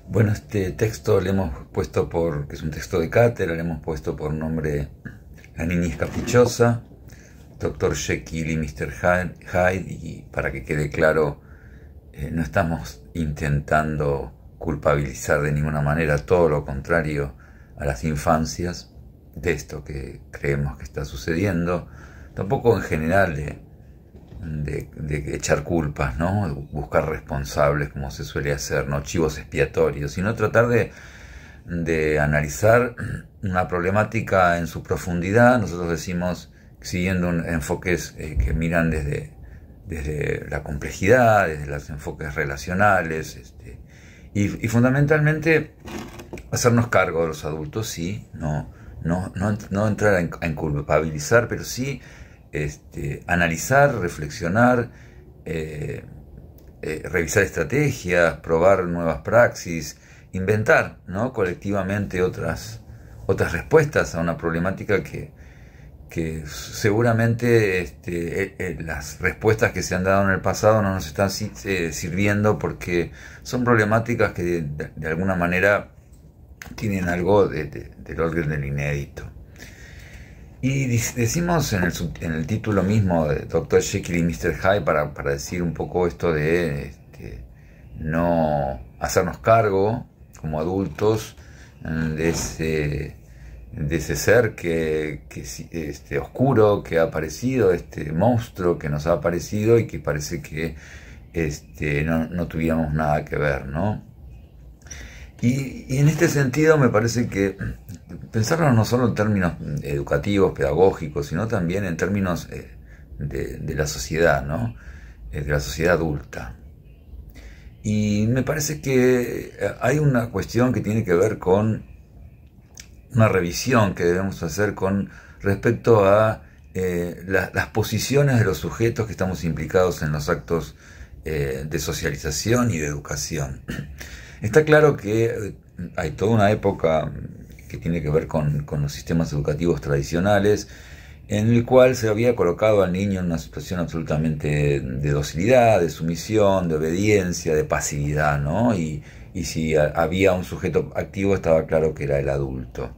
Bueno, este texto le hemos puesto que es un texto de cátedra, le hemos puesto por nombre La niña es caprichosa, Dr. Jekyll y Mr. Hyde, y para que quede claro, no estamos intentando culpabilizar de ninguna manera, todo lo contrario, a las infancias de esto que creemos que está sucediendo, tampoco en general de echar culpas, ¿no? Buscar responsables como se suele hacer, no chivos expiatorios, sino tratar de analizar una problemática en su profundidad. Nosotros decimos, siguiendo enfoques que miran desde la complejidad, desde los enfoques relacionales, y fundamentalmente hacernos cargo de los adultos, sí, no entrar a culpabilizar, pero sí analizar, reflexionar, revisar estrategias, probar nuevas praxis, inventar, ¿no?, colectivamente otras respuestas a una problemática que seguramente las respuestas que se han dado en el pasado no nos están sirviendo, porque son problemáticas que de alguna manera tienen algo del orden del inédito. Y decimos en el título mismo de Dr. Jekyll y Mr. Hyde para decir un poco esto de no hacernos cargo como adultos de ese ser oscuro que ha aparecido, este monstruo que nos ha aparecido y que parece que no tuviéramos nada que ver, ¿no? Y en este sentido me parece que pensarlo no solo en términos educativos, pedagógicos, sino también en términos de la sociedad, ¿no? De la sociedad adulta. Y me parece que hay una cuestión que tiene que ver con una revisión que debemos hacer con respecto a las posiciones de los sujetos que estamos implicados en los actos de socialización y de educación. Está claro que hay toda una época que tiene que ver con los sistemas educativos tradicionales, en el cual se había colocado al niño en una situación absolutamente de docilidad, de sumisión, de obediencia, de pasividad, ¿no? Y si había un sujeto activo, estaba claro que era el adulto.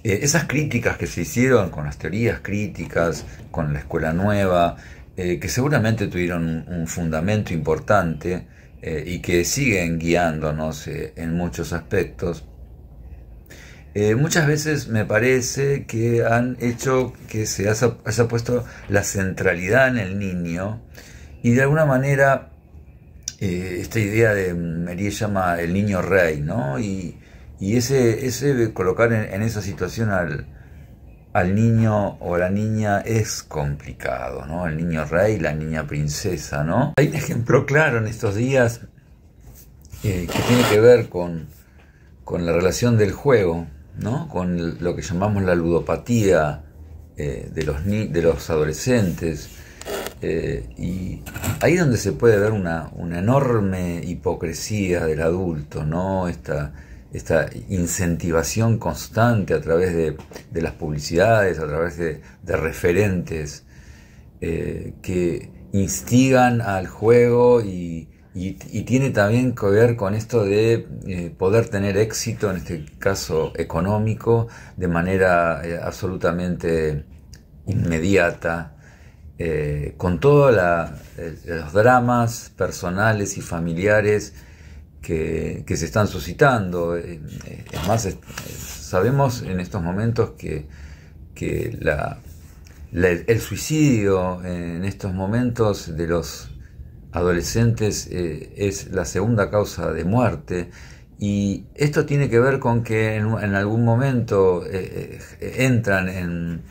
Esas críticas que se hicieron con las teorías críticas, con la escuela nueva, que seguramente tuvieron un fundamento importante, y que siguen guiándonos en muchos aspectos, muchas veces me parece que han hecho que se haya puesto la centralidad en el niño, y de alguna manera esta idea de Marie llama el niño rey, ¿no? Y ese colocar en esa situación al niño o la niña es complicado, ¿no? El niño rey, la niña princesa, ¿no? Hay un ejemplo claro en estos días que tiene que ver con la relación del juego, ¿no? Con lo que llamamos la ludopatía de los adolescentes, y ahí es donde se puede ver una enorme hipocresía del adulto, ¿no? Esta incentivación constante a través de las publicidades, a través de referentes que instigan al juego, y tiene también que ver con esto de poder tener éxito, en este caso económico, de manera absolutamente inmediata, con todos los dramas personales y familiares que se están suscitando. Es más, sabemos en estos momentos que el suicidio en estos momentos de los adolescentes es la segunda causa de muerte, y esto tiene que ver con que en algún momento entran en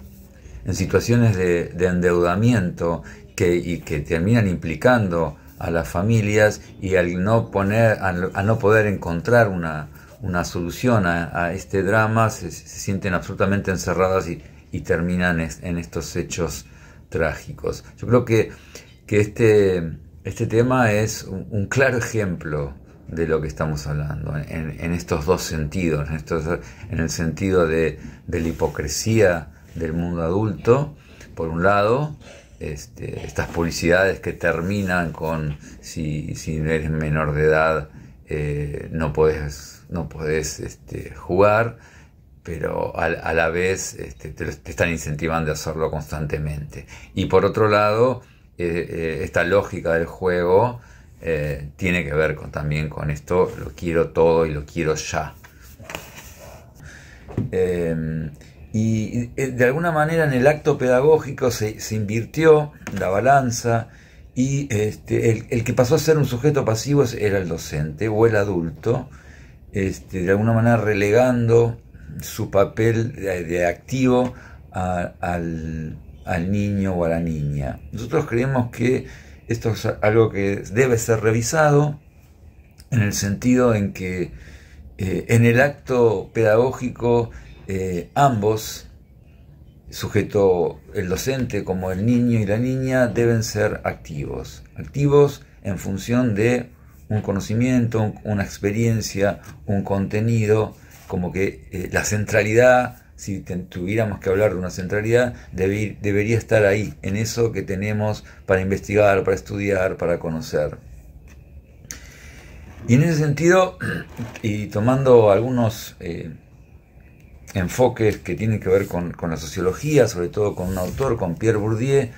situaciones de endeudamiento y que terminan implicando a las familias, y al no poder encontrar una solución a este drama, se sienten absolutamente encerradas y terminan en estos hechos trágicos. Yo creo que este tema es un claro ejemplo de lo que estamos hablando en estos dos sentidos, en el sentido de la hipocresía del mundo adulto, por un lado, estas publicidades que terminan con si eres menor de edad no podés jugar, pero a la vez te están incentivando a hacerlo constantemente. Y por otro lado, esta lógica del juego tiene que ver también con esto: lo quiero todo y lo quiero ya. Y de alguna manera en el acto pedagógico se invirtió la balanza, y el que pasó a ser un sujeto pasivo era el docente o el adulto, de alguna manera relegando su papel de activo al niño o a la niña. Nosotros creemos que esto es algo que debe ser revisado, en el sentido en que en el acto pedagógico ambos, sujeto el docente como el niño y la niña, deben ser activos en función de un conocimiento, una experiencia, un contenido, como que la centralidad, si tuviéramos que hablar de una centralidad, debería estar ahí, en eso que tenemos para investigar, para estudiar, para conocer. Y en ese sentido, y tomando algunos enfoques que tienen que ver con la sociología, sobre todo con un autor, con Pierre Bourdieu,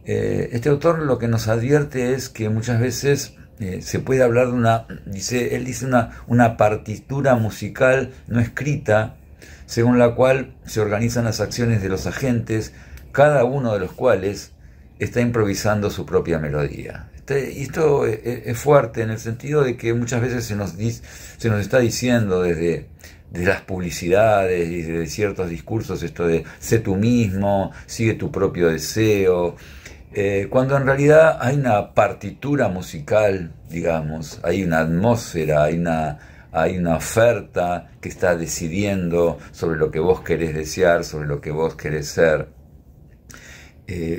este autor lo que nos advierte es que muchas veces se puede hablar de él dice una partitura musical no escrita, según la cual se organizan las acciones de los agentes, cada uno de los cuales está improvisando su propia melodía. Y esto es fuerte en el sentido de que muchas veces se nos está diciendo desde las publicidades y de ciertos discursos esto de sé tú mismo, sigue tu propio deseo, cuando en realidad hay una partitura musical, digamos, hay una atmósfera, hay una oferta que está decidiendo sobre lo que vos querés desear, sobre lo que vos querés ser.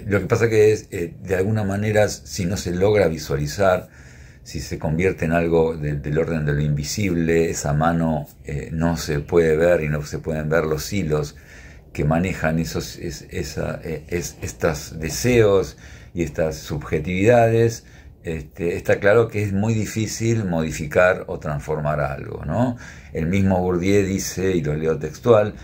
Lo que pasa que es, de alguna manera, si no se logra visualizar, si se convierte en algo del orden de lo invisible, esa mano no se puede ver y no se pueden ver los hilos que manejan estos deseos y estas subjetividades. Está claro que es muy difícil modificar o transformar algo, ¿no? El mismo Bourdieu dice, y lo leo textual: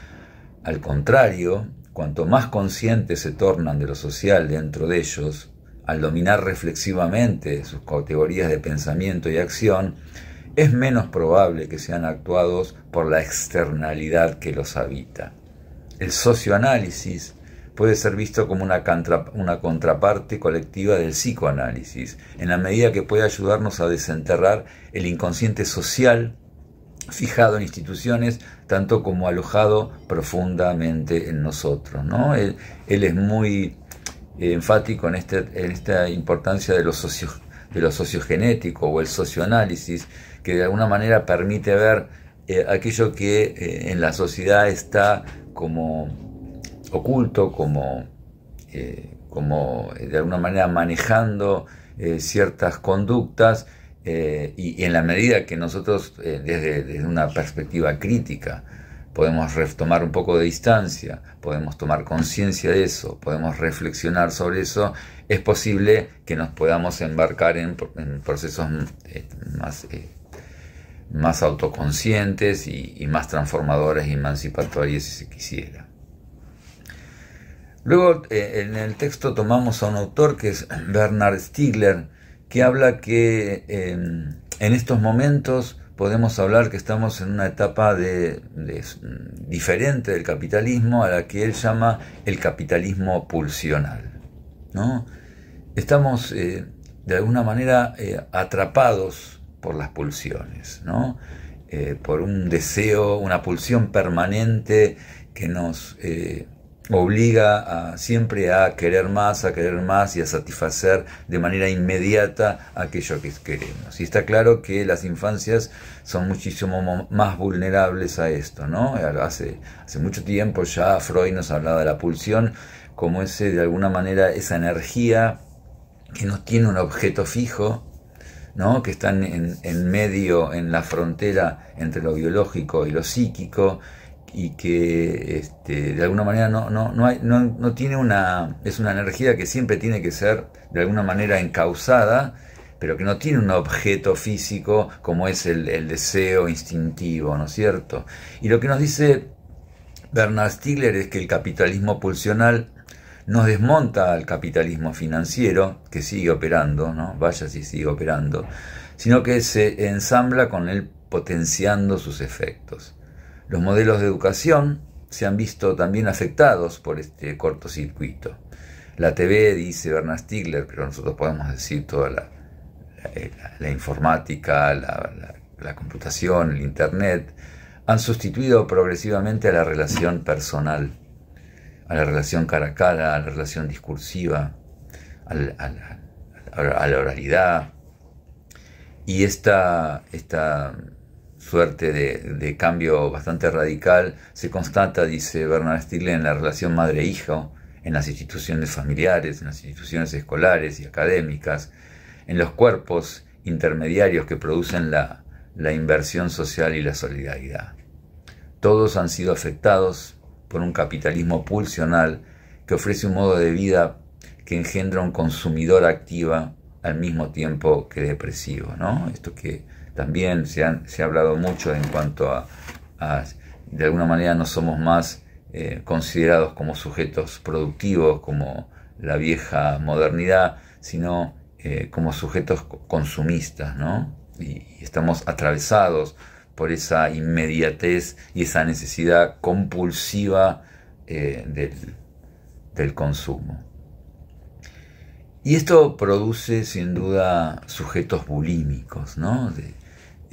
al contrario, cuanto más conscientes se tornan de lo social dentro de ellos, al dominar reflexivamente sus categorías de pensamiento y acción, es menos probable que sean actuados por la externalidad que los habita. El socioanálisis puede ser visto como una contraparte colectiva del psicoanálisis, en la medida que puede ayudarnos a desenterrar el inconsciente social fijado en instituciones, tanto como alojado profundamente en nosotros, ¿no? Él es muy enfático en esta importancia de lo sociogenético o el socioanálisis, que de alguna manera permite ver aquello que en la sociedad está como oculto, como de alguna manera manejando ciertas conductas, y en la medida que nosotros desde una perspectiva crítica podemos tomar un poco de distancia, podemos tomar conciencia de eso, podemos reflexionar sobre eso, es posible que nos podamos embarcar en procesos más autoconscientes y más transformadores y emancipatorios, si se quisiera. Luego, en el texto tomamos a un autor que es Bernard Stiegler, que habla que en estos momentos podemos hablar que estamos en una etapa diferente del capitalismo, a la que él llama el capitalismo pulsional, ¿no? Estamos de alguna manera atrapados por las pulsiones, ¿no? Por un deseo, una pulsión permanente que nos obliga siempre a querer más y a satisfacer de manera inmediata aquello que queremos. Y está claro que las infancias son muchísimo más vulnerables a esto, ¿no? Hace mucho tiempo ya Freud nos hablaba de la pulsión como de alguna manera esa energía que no tiene un objeto fijo, ¿no? Que están en medio, en la frontera entre lo biológico y lo psíquico, y que de alguna manera no tiene es una energía que siempre tiene que ser de alguna manera encauzada, pero que no tiene un objeto físico como es el deseo instintivo, ¿no es cierto? Y lo que nos dice Bernard Stiegler es que el capitalismo pulsional nos desmonta al capitalismo financiero, que sigue operando, ¿no? Vaya si sigue operando, sino que se ensambla con él potenciando sus efectos. Los modelos de educación se han visto también afectados por este cortocircuito. La TV, dice Bernard Stiegler, pero nosotros podemos decir toda la informática, la computación, el internet, han sustituido progresivamente a la relación personal, a la relación cara a cara, a la relación discursiva, a la oralidad. Y esta suerte de cambio bastante radical se constata, dice Bernard Stiegler, en la relación madre-hijo, en las instituciones familiares, en las instituciones escolares y académicas, en los cuerpos intermediarios que producen la inversión social y la solidaridad. Todos han sido afectados por un capitalismo pulsional que ofrece un modo de vida que engendra un consumidor activa al mismo tiempo que depresivo, ¿no? Esto que también se ha hablado mucho en cuanto a de alguna manera no somos más considerados como sujetos productivos, como la vieja modernidad, sino como sujetos consumistas, ¿no? Y estamos atravesados por esa inmediatez y esa necesidad compulsiva del consumo. Y esto produce sin duda sujetos bulímicos, ¿no?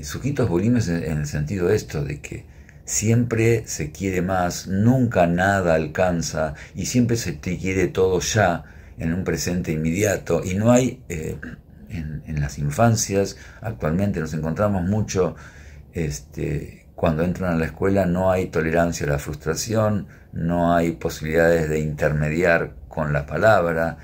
Sujetos bulímicos en el sentido de esto, de que siempre se quiere más, nunca nada alcanza y siempre se te quiere todo ya, en un presente inmediato, y no hay, en las infancias actualmente nos encontramos mucho, cuando entran a la escuela no hay tolerancia a la frustración, no hay posibilidades de intermediar con la palabra,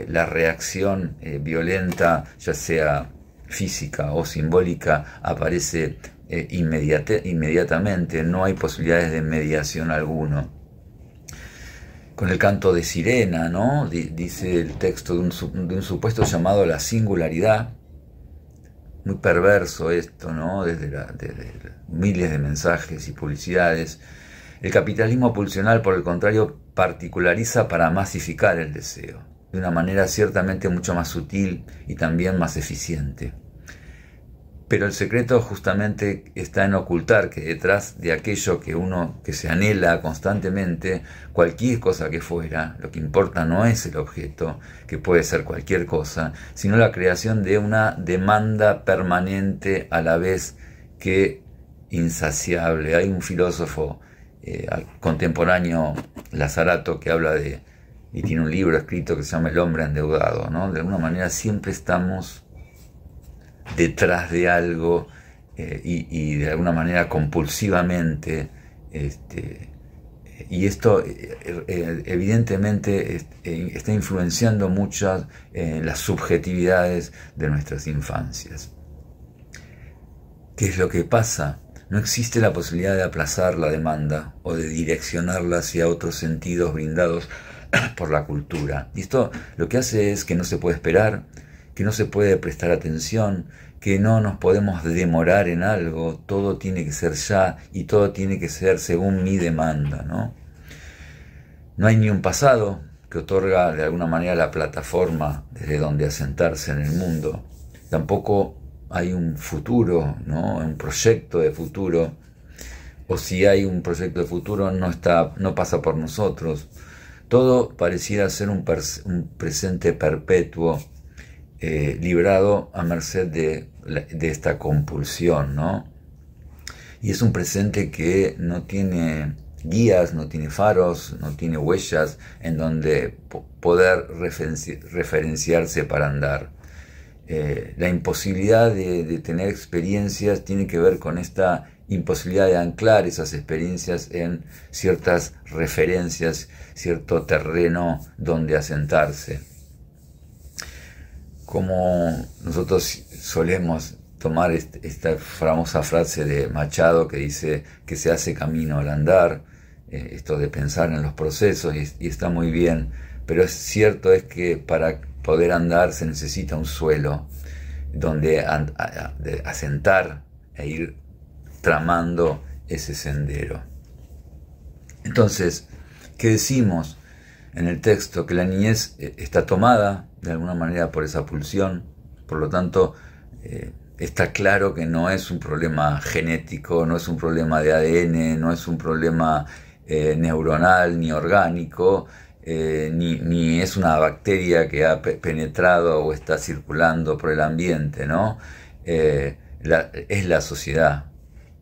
la reacción violenta, ya sea física o simbólica, aparece inmediatamente, no hay posibilidades de mediación alguno. Con el canto de sirena, ¿no? Dice el texto de un supuesto llamado la singularidad, muy perverso esto, ¿no? Desde miles de mensajes y publicidades. El capitalismo pulsional, por el contrario, particulariza para masificar el deseo, de una manera ciertamente mucho más sutil y también más eficiente. Pero el secreto justamente está en ocultar que detrás de aquello que se anhela constantemente, cualquier cosa que fuera, lo que importa no es el objeto, que puede ser cualquier cosa, sino la creación de una demanda permanente a la vez que insaciable. Hay un filósofo contemporáneo, Lazarato, que habla y tiene un libro escrito que se llama El hombre endeudado, ¿no? De alguna manera siempre estamos detrás de algo y de alguna manera compulsivamente, y esto evidentemente está influenciando mucho las subjetividades de nuestras infancias. ¿Qué es lo que pasa? No existe la posibilidad de aplazar la demanda o de direccionarla hacia otros sentidos brindados por la cultura. Y esto lo que hace es que no se puede esperar, que no se puede prestar atención, que no nos podemos demorar en algo, todo tiene que ser ya y todo tiene que ser según mi demanda, ¿no? No hay ni un pasado que otorga de alguna manera la plataforma desde donde asentarse en el mundo, tampoco hay un futuro, ¿no? Un proyecto de futuro, o si hay un proyecto de futuro no pasa por nosotros. Todo pareciera ser un presente perpetuo, librado a merced de esta compulsión, ¿no? Y es un presente que no tiene guías, no tiene faros, no tiene huellas en donde poder referenciarse para andar. La imposibilidad de tener experiencias tiene que ver con esta imposibilidad de anclar esas experiencias en ciertas referencias, cierto terreno donde asentarse. Como nosotros solemos tomar esta famosa frase de Machado que dice que se hace camino al andar, esto de pensar en los procesos, y está muy bien, pero es cierto es que para poder andar se necesita un suelo, donde asentar e ir tramando ese sendero. Entonces, ¿qué decimos en el texto? Que la niñez está tomada de alguna manera por esa pulsión, por lo tanto está claro que no es un problema genético, no es un problema de ADN, no es un problema neuronal ni orgánico, ni es una bacteria que ha penetrado o está circulando por el ambiente, ¿no? Es la sociedad,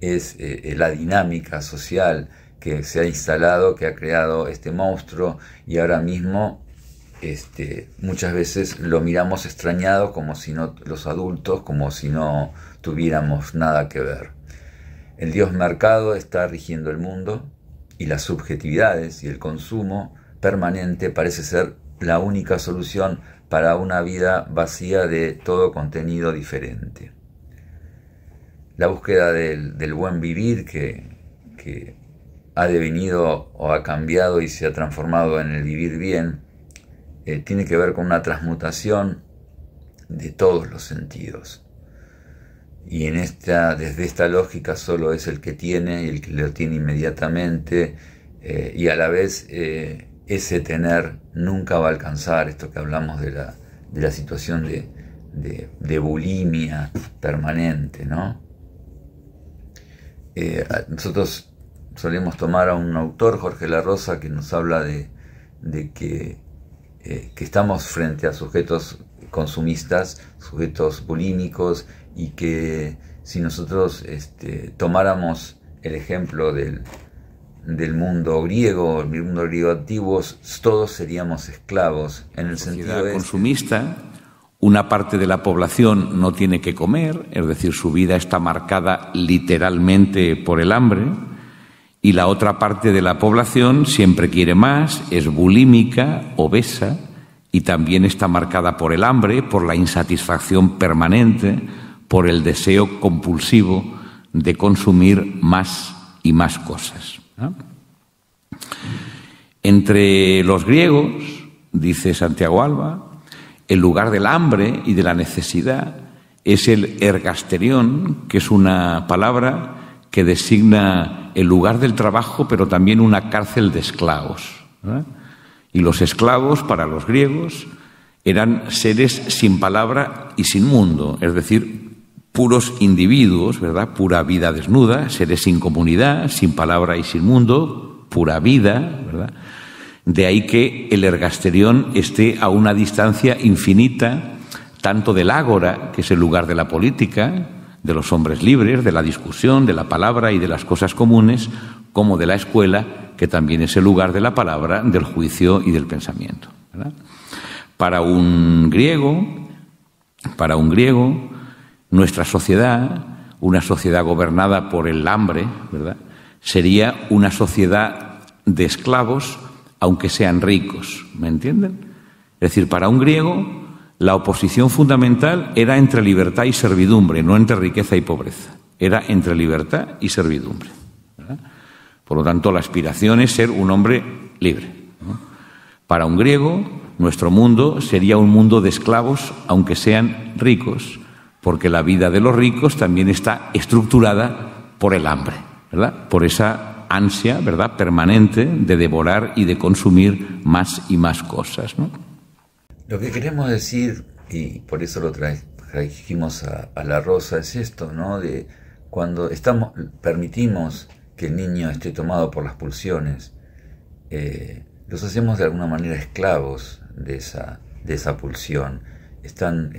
es la dinámica social que se ha instalado, que ha creado este monstruo, y ahora mismo muchas veces lo miramos extrañado, como si no, los adultos, como si no tuviéramos nada que ver. El Dios mercado está rigiendo el mundo, y las subjetividades y el consumo permanente parece ser la única solución para una vida vacía de todo contenido diferente. La búsqueda del buen vivir que ha devenido o ha cambiado y se ha transformado en el vivir bien, tiene que ver con una transmutación de todos los sentidos. Y desde esta lógica solo es el que tiene y el que lo tiene inmediatamente, y a la vez ese tener nunca va a alcanzar esto que hablamos de la situación de bulimia permanente, ¿no? Nosotros solemos tomar a un autor, Jorge La Rosa, que nos habla de que estamos frente a sujetos consumistas, sujetos bulímicos, y que si nosotros tomáramos el ejemplo del mundo griego, el mundo griego antiguo, todos seríamos esclavos en el sentido consumista. Una parte de la población no tiene que comer, es decir, su vida está marcada literalmente por el hambre, y la otra parte de la población siempre quiere más, es bulímica, obesa, y también está marcada por el hambre, por la insatisfacción permanente, por el deseo compulsivo de consumir más y más cosas, ¿no? Entre los griegos, dice Santiago Alba, el lugar del hambre y de la necesidad es el ergasterión, que es una palabra que designa el lugar del trabajo, pero también una cárcel de esclavos, ¿verdad? Y los esclavos, para los griegos, eran seres sin palabra y sin mundo, es decir, puros individuos, ¿verdad? Pura vida desnuda, seres sin comunidad, sin palabra y sin mundo, pura vida, ¿verdad? De ahí que el ergasterión esté a una distancia infinita, tanto del ágora, que es el lugar de la política, de los hombres libres, de la discusión, de la palabra y de las cosas comunes, como de la escuela, que también es el lugar de la palabra, del juicio y del pensamiento, ¿verdad? Para un griego, nuestra sociedad, una sociedad gobernada por el hambre, ¿verdad?, sería una sociedad de esclavos, aunque sean ricos, ¿me entienden? Es decir, para un griego, la oposición fundamental era entre libertad y servidumbre, no entre riqueza y pobreza. Era entre libertad y servidumbre, ¿verdad? Por lo tanto, la aspiración es ser un hombre libre, ¿no? Para un griego, nuestro mundo sería un mundo de esclavos, aunque sean ricos, porque la vida de los ricos también está estructurada por el hambre, ¿verdad? Por esa ansia, ¿verdad?, permanente de devorar y de consumir más y más cosas, ¿no? Lo que queremos decir, y por eso lo trajimos a La Rosa, es esto, ¿no? De cuando permitimos que el niño esté tomado por las pulsiones, los hacemos de alguna manera esclavos de esa pulsión. Están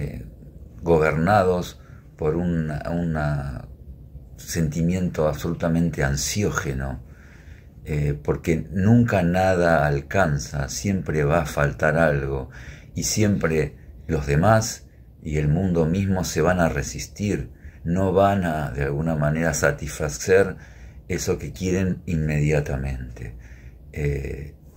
gobernados por un sentimiento absolutamente ansiógeno, porque nunca nada alcanza, siempre va a faltar algo, y siempre los demás y el mundo mismo se van a resistir, no van a de alguna manera satisfacer eso que quieren inmediatamente,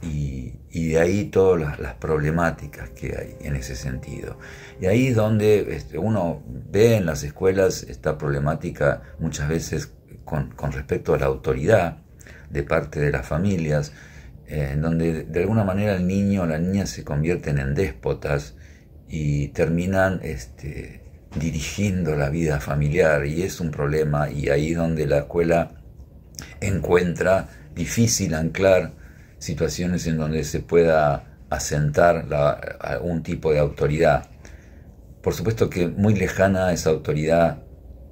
y de ahí todas las problemáticas que hay en ese sentido. Y ahí es donde uno ve en las escuelas esta problemática muchas veces con respecto a la autoridad de parte de las familias, en donde de alguna manera el niño o la niña se convierten en déspotas y terminan dirigiendo la vida familiar, y es un problema, y ahí es donde la escuela encuentra difícil anclar situaciones en donde se pueda asentar algún tipo de autoridad. Por supuesto que muy lejana esa autoridad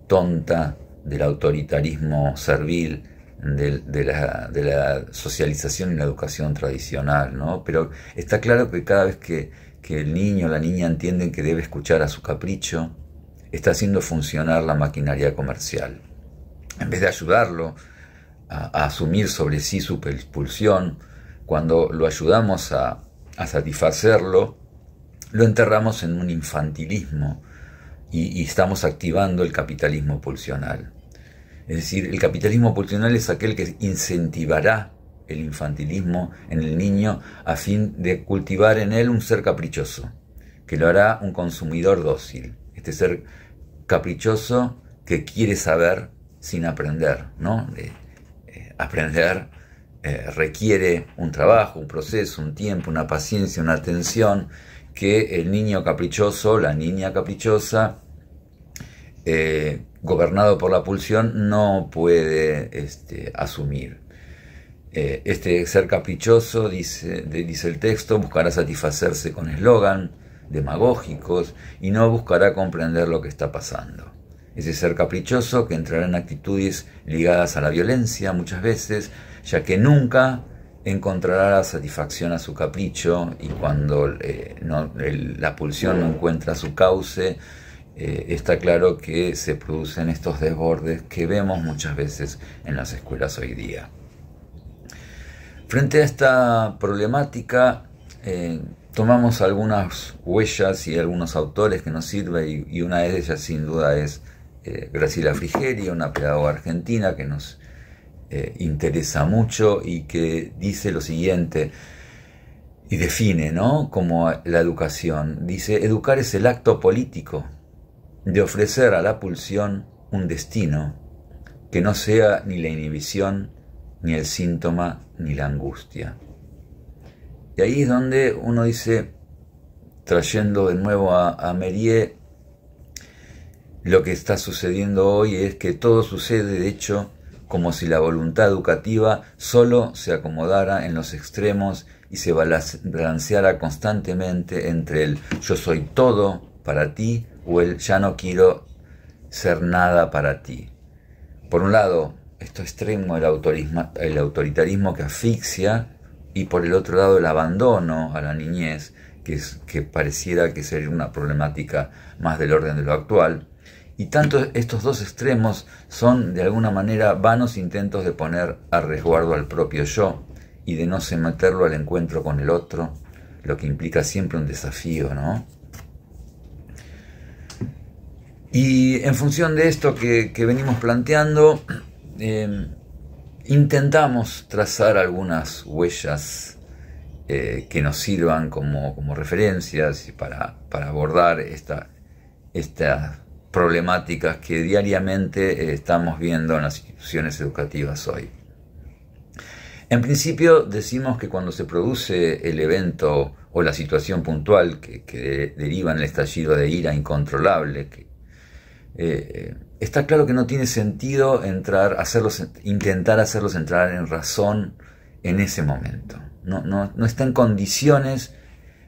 tonta del autoritarismo servil, de la socialización y la educación tradicional, ¿no? Pero está claro que cada vez que el niño o la niña entienden que debe escuchar a su capricho, está haciendo funcionar la maquinaria comercial. En vez de ayudarlo a asumir sobre sí su pulsión, cuando lo ayudamos a satisfacerlo, lo enterramos en un infantilismo y estamos activando el capitalismo pulsional. Es decir, el capitalismo pulsional es aquel que incentivará el infantilismo en el niño a fin de cultivar en él un ser caprichoso, que lo hará un consumidor dócil. Este ser caprichoso que quiere saber sin aprender, ¿no? Aprender requiere un trabajo, un proceso, un tiempo, una paciencia, una atención que el niño caprichoso, la niña caprichosa, gobernado por la pulsión, no puede asumir. Este ser caprichoso, dice el texto, buscará satisfacerse con eslogan demagógicos y no buscará comprender lo que está pasando. Ese ser caprichoso que entrará en actitudes ligadas a la violencia muchas veces, ya que nunca encontrará la satisfacción a su capricho, y cuando la pulsión no encuentra su cauce, está claro que se producen estos desbordes que vemos muchas veces en las escuelas hoy día. Frente a esta problemática, tomamos algunas huellas y algunos autores que nos sirven, y una de ellas sin duda es Graciela Frigerio, una pedagoga argentina que nos interesa mucho y que dice lo siguiente, y define, ¿no?, como la educación. Dice: educar es el acto político de ofrecer a la pulsión un destino que no sea ni la inhibición, ni el síntoma, ni la angustia. Y ahí es donde uno dice, trayendo de nuevo a Mérier, lo que está sucediendo hoy es que todo sucede, de hecho, como si la voluntad educativa solo se acomodara en los extremos y se balanceara constantemente entre el yo soy todo para ti o el ya no quiero ser nada para ti. Por un lado, esto extremo, el autoritarismo que asfixia, y por el otro lado el abandono a la niñez, que pareciera que sería una problemática más del orden de lo actual. Y tanto estos dos extremos son de alguna manera vanos intentos de poner a resguardo al propio yo y de no someterlo al encuentro con el otro, lo que implica siempre un desafío, ¿no? Y en función de esto que venimos planteando, intentamos trazar algunas huellas que nos sirvan como referencias para abordar estas problemáticas que diariamente estamos viendo en las instituciones educativas hoy. En principio decimos que cuando se produce el evento o la situación puntual que deriva en el estallido de ira incontrolable, está claro que no tiene sentido intentar hacerlos entrar en razón en ese momento. No está en condiciones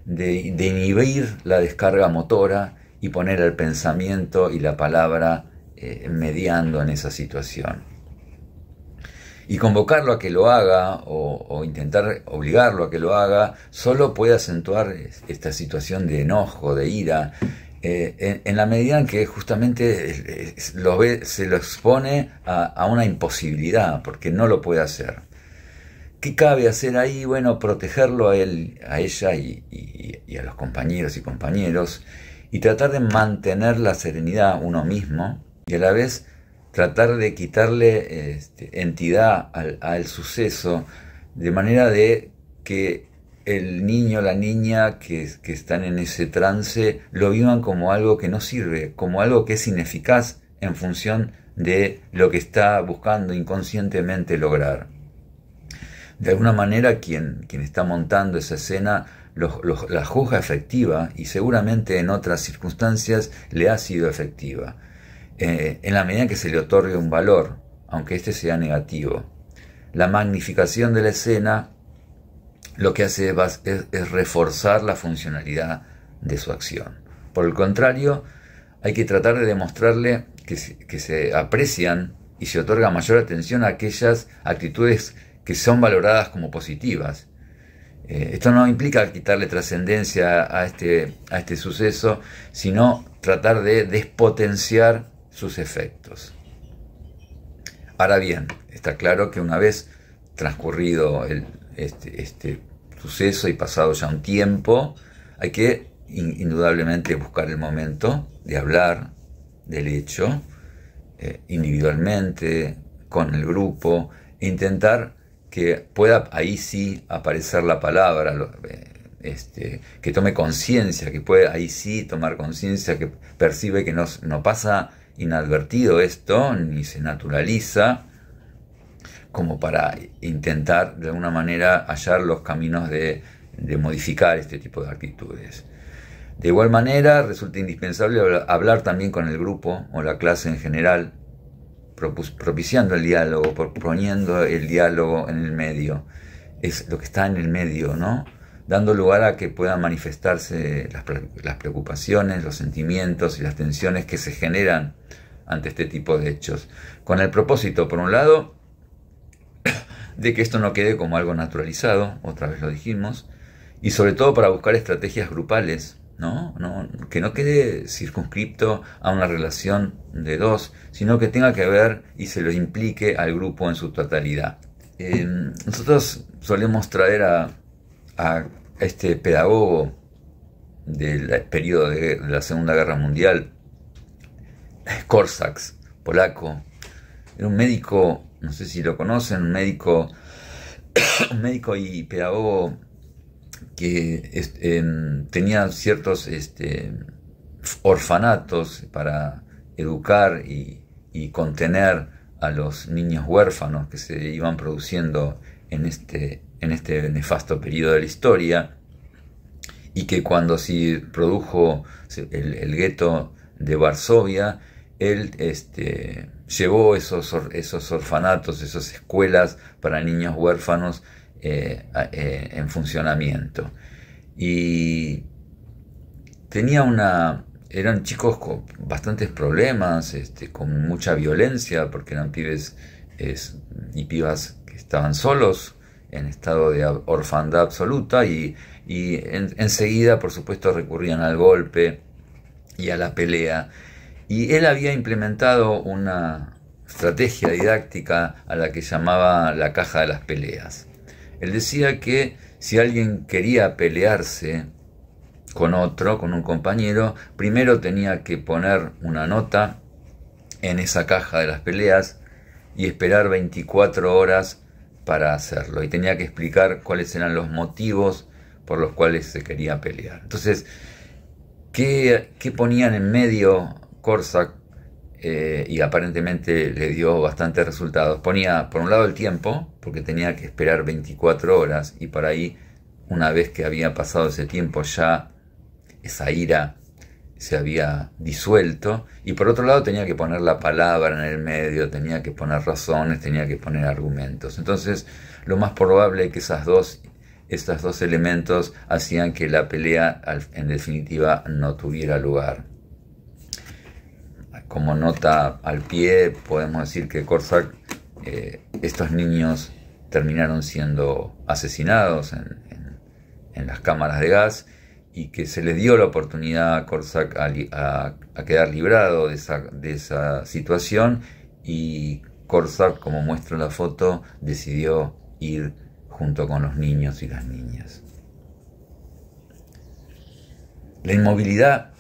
de inhibir la descarga motora y poner el pensamiento y la palabra mediando en esa situación. Y convocarlo a que lo haga o intentar obligarlo a que lo haga solo puede acentuar esta situación de enojo, de ira, en la medida en que justamente se lo expone a una imposibilidad, porque no lo puede hacer. ¿Qué cabe hacer ahí? Bueno, protegerlo a él, a ella y a los compañeros y compañeros, y tratar de mantener la serenidad uno mismo, y a la vez tratar de quitarle entidad al suceso, de manera de que el niño o la niña que están en ese trance lo vivan como algo que no sirve, como algo que es ineficaz en función de lo que está buscando inconscientemente lograr. De alguna manera quien está montando esa escena la juzga efectiva y seguramente en otras circunstancias le ha sido efectiva, en la medida que se le otorgue un valor, aunque este sea negativo. La magnificación de la escena lo que hace es reforzar la funcionalidad de su acción. Por el contrario, hay que tratar de demostrarle que se aprecian y se otorga mayor atención a aquellas actitudes que son valoradas como positivas. Esto no implica quitarle trascendencia a este suceso, sino tratar de despotenciar sus efectos. Ahora bien, está claro que una vez transcurrido este suceso y pasado ya un tiempo, hay que indudablemente buscar el momento de hablar del hecho individualmente, con el grupo, e intentar que pueda ahí sí aparecer la palabra, que tome conciencia, que pueda ahí sí tomar conciencia, que percibe que no pasa inadvertido esto, ni se naturaliza, como para intentar de alguna manera hallar los caminos de modificar este tipo de actitudes. De igual manera, resulta indispensable hablar también con el grupo o la clase en general, propiciando el diálogo, proponiendo el diálogo en el medio. Es lo que está en el medio, ¿no? Dando lugar a que puedan manifestarse las preocupaciones, los sentimientos y las tensiones que se generan ante este tipo de hechos. Con el propósito, por un lado, de que esto no quede como algo naturalizado, otra vez lo dijimos, y sobre todo para buscar estrategias grupales, que no quede circunscripto a una relación de dos, sino que tenga que ver y se lo implique al grupo en su totalidad. Nosotros solemos traer a este pedagogo del periodo de la Segunda Guerra Mundial, Korczak, polaco. Era un médico, no sé si lo conocen, un médico y pedagogo que tenía ciertos orfanatos para educar y contener a los niños huérfanos que se iban produciendo en este nefasto periodo de la historia, y que cuando se produjo el gueto de Varsovia, él llevó esos orfanatos, esas escuelas para niños huérfanos en funcionamiento. Y eran chicos con bastantes problemas, con mucha violencia, porque eran pibes y pibas que estaban solos, en estado de orfandad absoluta, y enseguida, por supuesto, recurrían al golpe y a la pelea. Y él había implementado una estrategia didáctica a la que llamaba la caja de las peleas. Él decía que si alguien quería pelearse con un compañero, primero tenía que poner una nota en esa caja de las peleas y esperar 24 horas para hacerlo. Y tenía que explicar cuáles eran los motivos por los cuales se quería pelear. Entonces, ¿qué ponían en medio Korczak? Y aparentemente le dio bastantes resultados. Ponía por un lado el tiempo, porque tenía que esperar 24 horas, y por ahí, una vez que había pasado ese tiempo, ya esa ira se había disuelto. Y por otro lado tenía que poner la palabra en el medio, tenía que poner razones, tenía que poner argumentos. Entonces, lo más probable es que estos dos elementos hacían que la pelea en definitiva no tuviera lugar. Como nota al pie, podemos decir que Korczak, estos niños terminaron siendo asesinados en las cámaras de gas, y que se le dio la oportunidad a Korczak a quedar librado de esa situación, y Korczak, como muestra la foto, decidió ir junto con los niños y las niñas. La inmovilidad,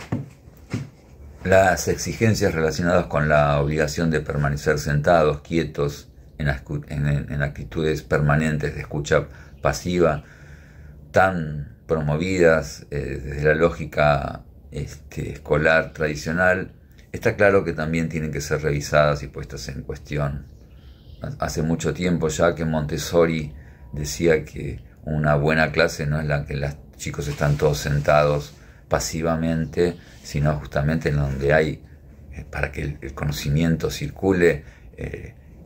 las exigencias relacionadas con la obligación de permanecer sentados, quietos, en actitudes permanentes de escucha pasiva, tan promovidas desde la lógica escolar tradicional, está claro que también tienen que ser revisadas y puestas en cuestión. Hace mucho tiempo ya que Montessori decía que una buena clase no es la que chicos están todos sentados pasivamente, sino justamente en donde hay, para que el conocimiento circule,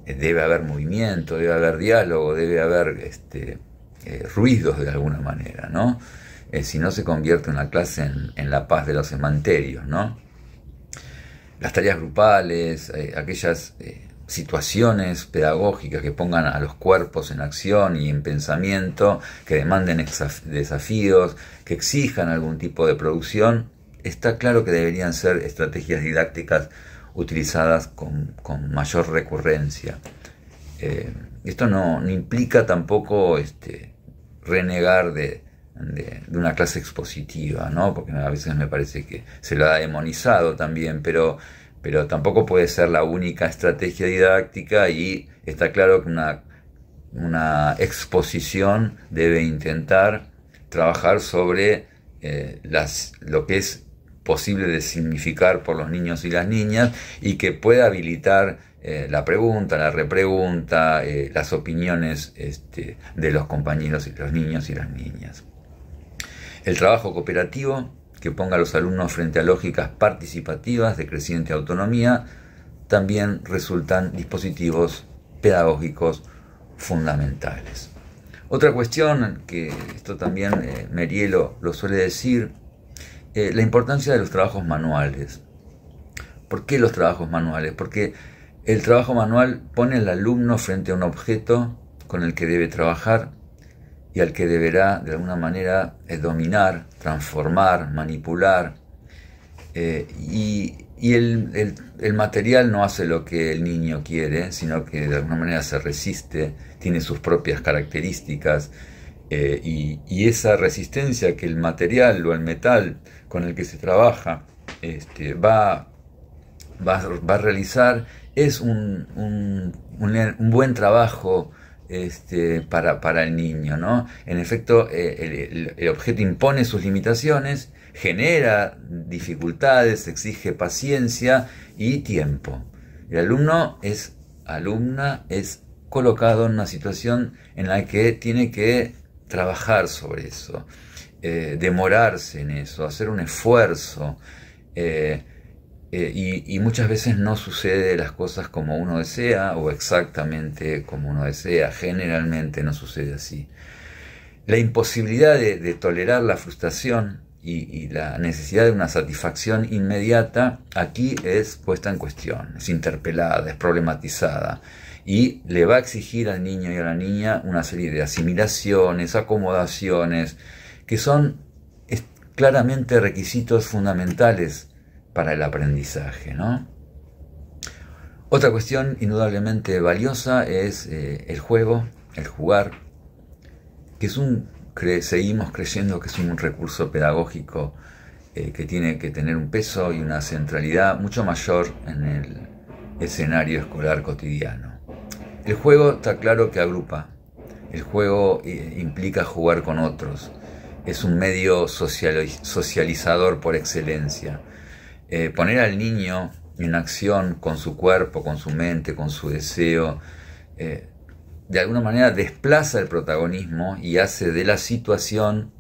debe haber movimiento, debe haber diálogo, debe haber ruidos de alguna manera, ¿no? Si no, se convierte una clase en la paz de los cementerios, ¿no? Las tareas grupales, aquellas situaciones pedagógicas que pongan a los cuerpos en acción y en pensamiento, que demanden desafíos, que exijan algún tipo de producción, está claro que deberían ser estrategias didácticas utilizadas con mayor recurrencia. Esto no implica tampoco renegar de una clase expositiva, ¿no? Porque a veces me parece que se lo ha demonizado también, pero tampoco puede ser la única estrategia didáctica, y está claro que una exposición debe intentar trabajar sobre lo que es posible de significar por los niños y las niñas, y que pueda habilitar la pregunta, la repregunta, las opiniones de los compañeros y los niños y las niñas. El trabajo cooperativo, que ponga a los alumnos frente a lógicas participativas de creciente autonomía, también resultan dispositivos pedagógicos fundamentales. Otra cuestión, que esto también Mériez lo suele decir, la importancia de los trabajos manuales. ¿Por qué los trabajos manuales? Porque el trabajo manual pone al alumno frente a un objeto con el que debe trabajar y al que deberá de alguna manera dominar, transformar, manipular, y el material no hace lo que el niño quiere, sino que de alguna manera se resiste, tiene sus propias características, y esa resistencia que el material o el metal con el que se trabaja va a realizar es un buen trabajo para el niño, ¿no? En efecto, el objeto impone sus limitaciones, genera dificultades, exige paciencia y tiempo. El alumno es colocado en una situación en la que tiene que trabajar sobre eso, demorarse en eso, hacer un esfuerzo, y muchas veces no sucede las cosas como uno desea o exactamente como uno desea. Generalmente no sucede así. La imposibilidad de tolerar la frustración y la necesidad de una satisfacción inmediata aquí es puesta en cuestión, es interpelada, es problematizada, y le va a exigir al niño y a la niña una serie de asimilaciones, acomodaciones, que son claramente requisitos fundamentales para el aprendizaje, ¿no? Otra cuestión indudablemente valiosa es el juego, el jugar, que seguimos creyendo que es un recurso pedagógico que tiene que tener un peso y una centralidad mucho mayor en el escenario escolar cotidiano. El juego está claro que agrupa, el juego implica jugar con otros, es un medio socializador por excelencia. Poner al niño en acción con su cuerpo, con su mente, con su deseo, de alguna manera desplaza el protagonismo y hace de la situación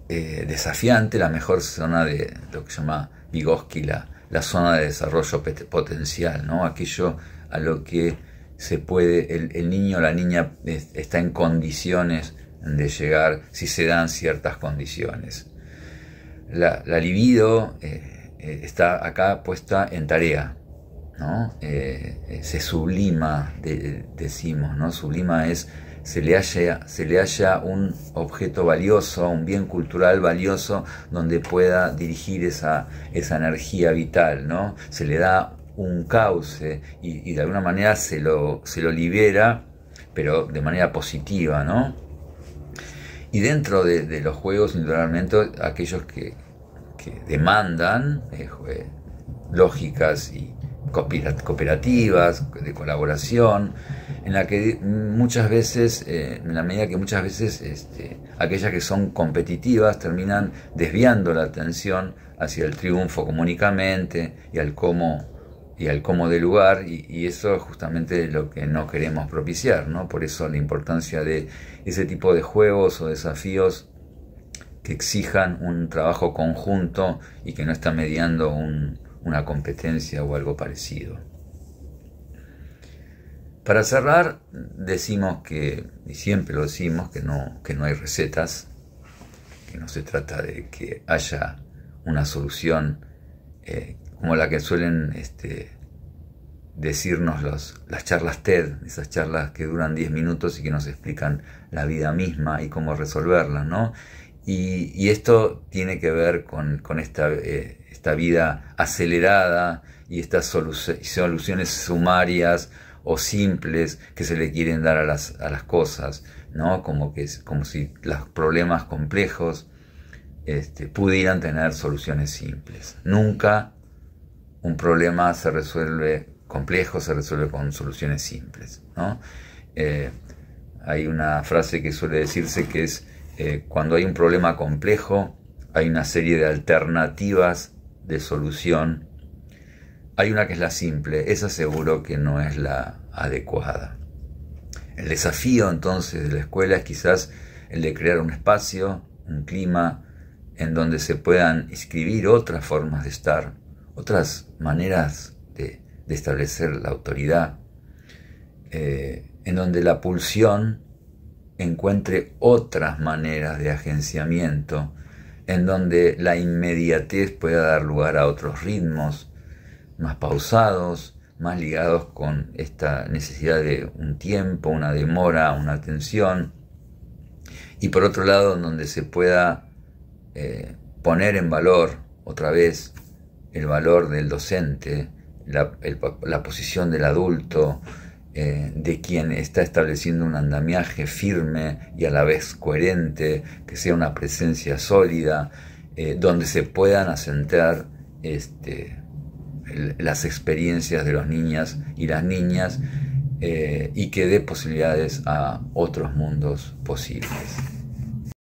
desafiante la mejor zona de lo que se llama Vygotsky, la zona de desarrollo potencial, ¿no? Aquello a lo que se puede, el niño o la niña está en condiciones de llegar si se dan ciertas condiciones. La libido está acá puesta en tarea, ¿no? Se sublima, decimos, ¿no? Sublima es, se le halla un objeto valioso, un bien cultural valioso donde pueda dirigir esa energía vital, ¿no? Se le da un cauce y de alguna manera se lo libera, pero de manera positiva, ¿no? Y dentro de los juegos, indudablemente, aquellos que demandan lógicas y cooperativas, de colaboración, en la que muchas veces, en la medida que muchas veces aquellas que son competitivas terminan desviando la atención hacia el triunfo comúnicamente y al cómo del lugar, y eso es justamente lo que no queremos propiciar, ¿no? Por eso la importancia de ese tipo de juegos o desafíos que exijan un trabajo conjunto y que no está mediando una competencia o algo parecido. Para cerrar, decimos que, y siempre lo decimos, que no hay recetas, que no se trata de que haya una solución como la que suelen decirnos las charlas TED, esas charlas que duran 10 minutos y que nos explican la vida misma y cómo resolverla, ¿no? Y esto tiene que ver con esta vida acelerada y estas soluciones sumarias o simples que se le quieren dar a las cosas, ¿no? Como si los problemas complejos pudieran tener soluciones simples. Nunca un problema complejo se resuelve con soluciones simples, ¿no? Hay una frase que suele decirse que es cuando hay un problema complejo hay una serie de alternativas de solución. Hay una que es la simple, esa seguro que no es la adecuada. El desafío entonces de la escuela es quizás el de crear un espacio, un clima en donde se puedan inscribir otras formas de estar, otras maneras de establecer la autoridad, en donde la pulsión encuentre otras maneras de agenciamiento, en donde la inmediatez pueda dar lugar a otros ritmos más pausados, más ligados con esta necesidad de un tiempo, una demora, una atención, y por otro lado donde se pueda poner en valor otra vez el valor del docente, la posición del adulto, de quien está estableciendo un andamiaje firme y a la vez coherente, que sea una presencia sólida, donde se puedan asentar las experiencias de los niñas y las niñas y que dé posibilidades a otros mundos posibles.